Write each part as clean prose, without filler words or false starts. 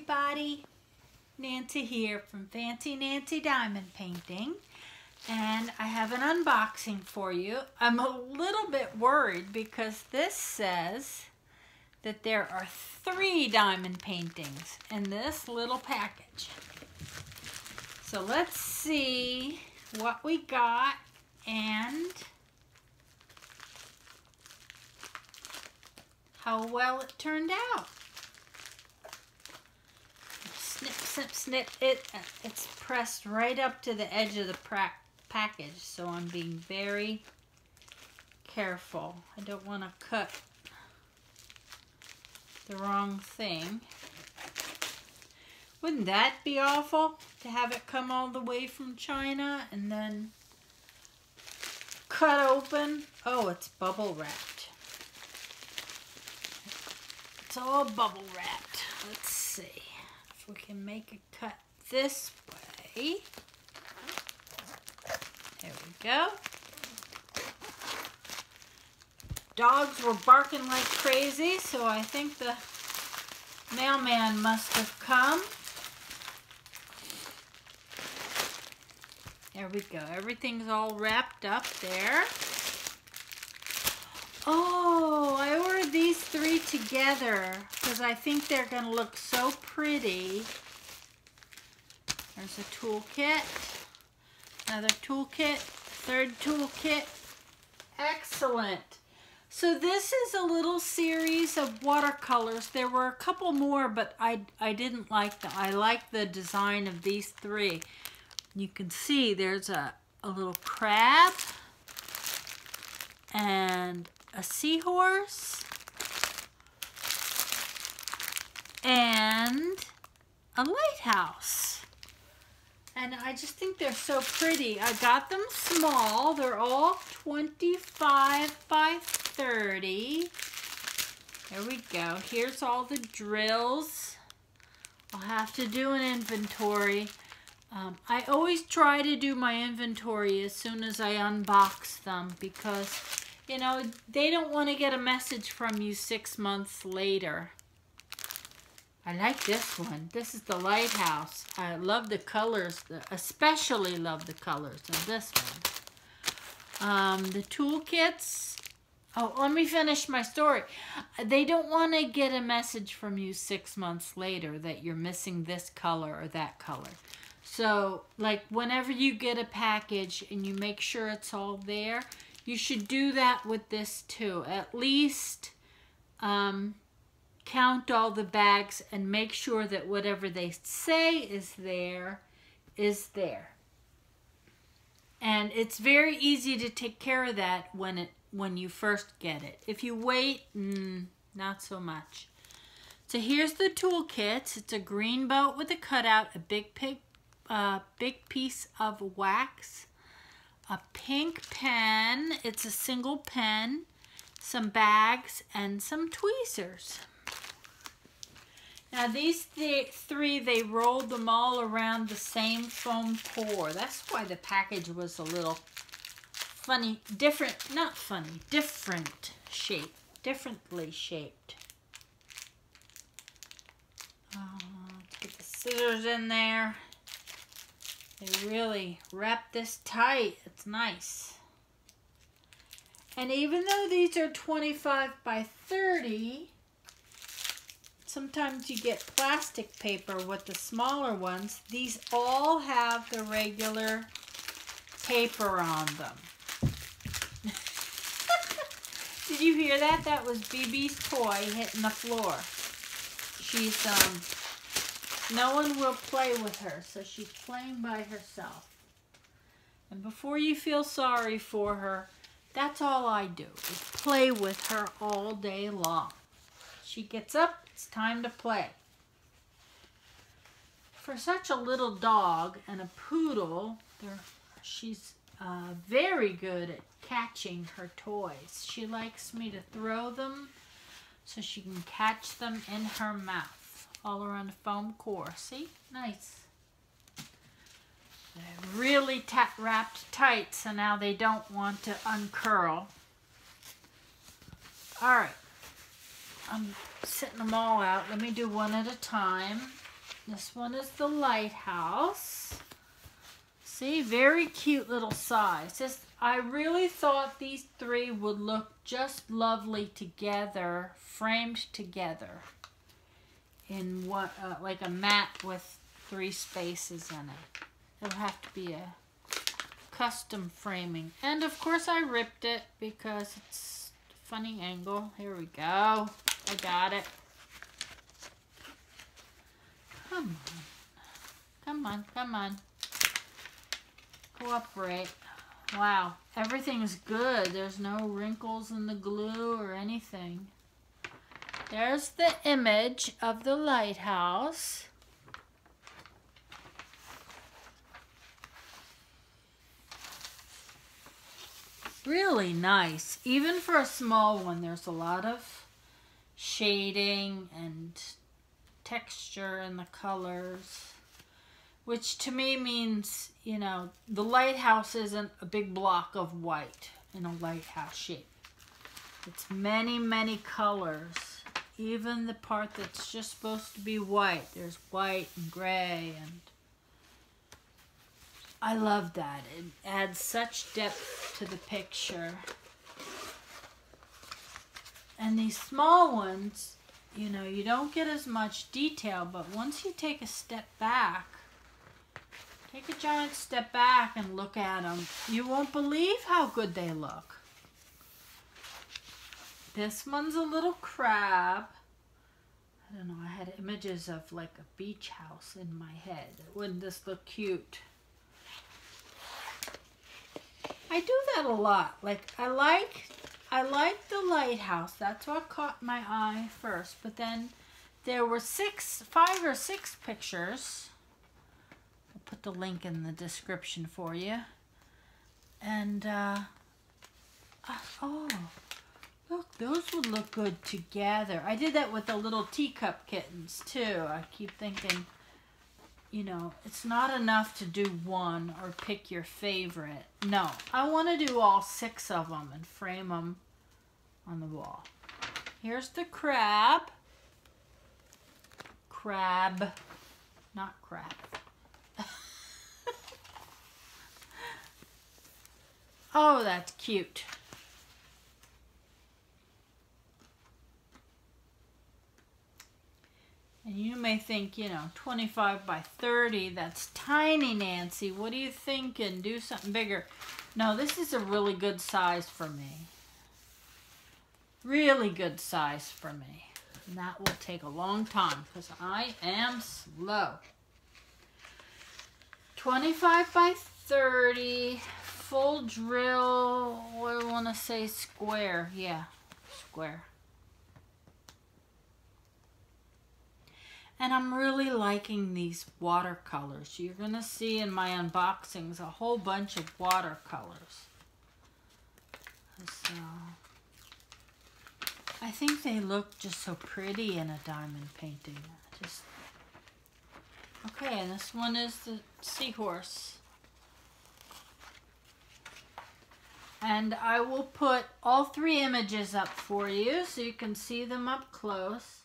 everybody, Nancy here from Fancy Nancy Diamond Painting, and I have an unboxing for you. I'm a little bit worried because this says that there are 3 diamond paintings in this little package. So let's see what we got and how well it turned out. Snip, snip, snip. It's pressed right up to the edge of the package, so I'm being very careful. I don't want to cut the wrong thing. Wouldn't that be awful to have it come all the way from China and then cut open? Oh, it's bubble wrapped. It's all bubble wrapped. Let's see if we can make a cut this way. There we go. Dogs were barking like crazy, so I think the mailman must have come. There we go. Everything's all wrapped up there. Oh, I ordered these 3 together because I think they're going to look so pretty. There's a toolkit, another toolkit, 3rd toolkit. Excellent. So this is a little series of watercolors. There were a couple more, but I didn't like them. I like the design of these 3. You can see there's a little crab and a seahorse and a lighthouse. And I just think they're so pretty. I got them small. They're all 25 by 30. There we go. Here's all the drills. I'll have to do an inventory. I always try to do my inventory as soon as I unbox them because, you know, they don't want to get a message from you 6 months later. I like this one. This is the Lighthouse. I love the colors, especially love the colors of this one. The toolkits. Oh, let me finish my story. They don't want to get a message from you 6 months later that you're missing this color or that color. So, like, whenever you get a package and you make sure it's all there, you should do that with this too. At least count all the bags and make sure that whatever they say is there, is there. And it's very easy to take care of that when you first get it. If you wait, not so much. So here's the toolkits. It's a green boat with a cutout, a big piece of wax, a pink pen, it's a single pen, some bags, and some tweezers. Now these 3, they rolled them all around the same foam core. That's why the package was a little funny, different shape, differently shaped. Let's get the scissors in there. They really wrap this tight. It's nice. And even though these are 25 by 30, sometimes you get plastic paper with the smaller ones. These all have the regular paper on them. Did you hear that? That was BB's toy hitting the floor. She's, no one will play with her, so she's playing by herself. And before you feel sorry for her, that's all I do, is play with her all day long. She gets up, it's time to play. For such a little dog and a poodle, she's very good at catching her toys. She likes me to throw them so she can catch them in her mouth. All around the foam core. See? Nice. They're really wrapped tight, so now they don't want to uncurl. Alright. I'm setting them all out. Let me do one at a time. This one is the Lighthouse. See, very cute little size. I really thought these three would look just lovely together, framed together in what, like a mat with 3 spaces in it. It'll have to be a custom framing. And of course I ripped it because it's a funny angle. Here we go. I got it. Come on. Come on, come on. Cooperate. Wow, everything's good. There's no wrinkles in the glue or anything. There's the image of the lighthouse. Really nice. Even for a small one, there's a lot of shading and texture in the colors, which to me means, you know, the lighthouse isn't a big block of white in a lighthouse shape. It's many, many colors. Even the part that's just supposed to be white. There's white and gray, and I love that. It adds such depth to the picture. And these small ones, you know, you don't get as much detail, but once you take a step back, take a giant step back and look at them, you won't believe how good they look. This one's a little crab. I don't know, I had images of like a beach house in my head. Wouldn't this look cute? I do that a lot. Like I like the lighthouse. That's what caught my eye first. But then there were 5 or 6 pictures. I'll put the link in the description for you. And oh, look, those would look good together. I did that with the little teacup kittens too. I keep thinking, you know, it's not enough to do one or pick your favorite. No, I want to do all 6 of them and frame them on the wall. Here's the crab. Crab, not crab. Oh, that's cute. And you may think, you know, 25 by 30, that's tiny, Nancy. What are you thinking? Do something bigger. No, this is a really good size for me. Really good size for me. And that will take a long time because I am slow. 25 by 30, full drill, what do I want to say, square. Yeah, square. And I'm really liking these watercolors. You're going to see in my unboxings a whole bunch of watercolors. So, I think they look just so pretty in a diamond painting. Okay, and this one is the seahorse. And I will put all 3 images up for you so you can see them up close.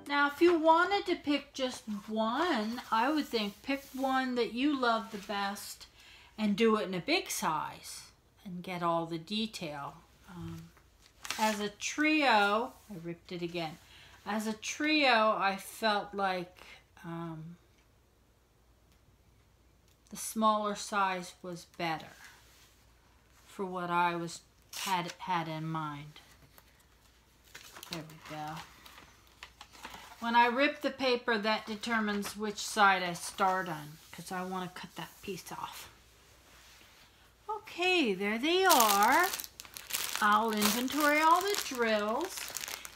Now, if you wanted to pick just one, I would think pick one that you love the best and do it in a big size and get all the detail. As a trio, I ripped it again. As a trio, I felt like the smaller size was better for what I had in mind. There we go. When I rip the paper, that determines which side I start on, because I want to cut that piece off. Okay, there they are. I'll inventory all the drills.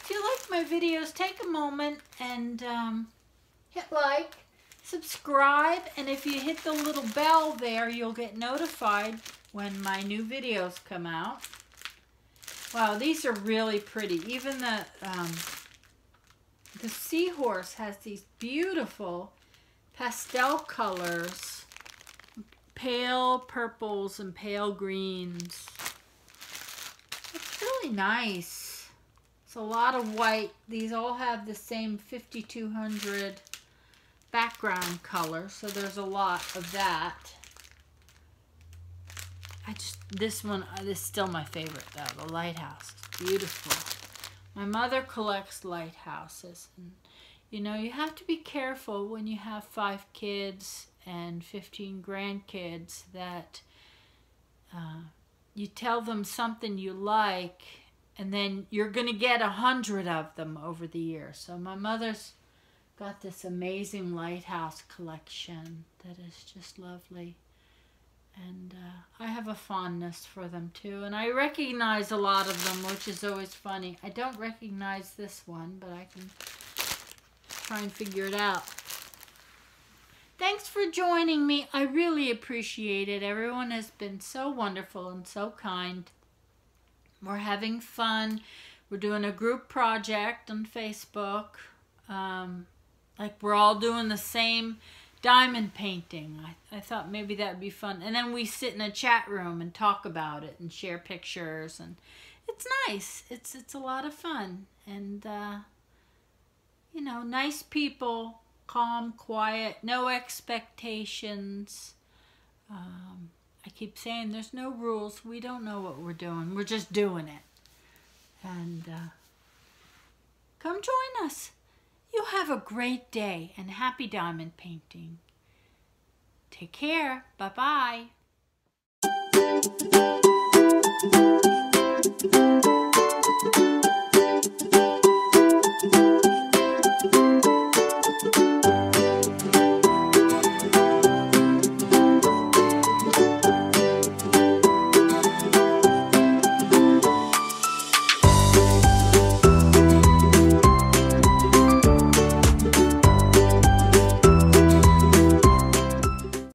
If you like my videos, take a moment and hit like, subscribe, and if you hit the little bell there, you'll get notified when my new videos come out. Wow, these are really pretty. Even the seahorse has these beautiful pastel colors, pale purples and pale greens. It's really nice. It's a lot of white. These all have the same 5200 background color, so there's a lot of that. This is still my favorite though, the Lighthouse. It's beautiful. My mother collects lighthouses, and you know, you have to be careful when you have 5 kids and 15 grandkids that you tell them something you like, and then you're going to get 100 of them over the years. So my mother's got this amazing lighthouse collection that is just lovely. And I have a fondness for them too. And I recognize a lot of them, which is always funny. I don't recognize this one, but I can try and figure it out. Thanks for joining me. I really appreciate it. Everyone has been so wonderful and so kind. We're having fun. We're doing a group project on Facebook. Like we're all doing the same diamond painting. I thought maybe that would be fun. And then we sit in a chat room and talk about it and share pictures. And it's nice. It's a lot of fun. And, you know, nice people, calm, quiet, no expectations. I keep saying there's no rules. We don't know what we're doing. We're just doing it. And come join us. You have a great day and happy diamond painting. Take care. Bye-bye.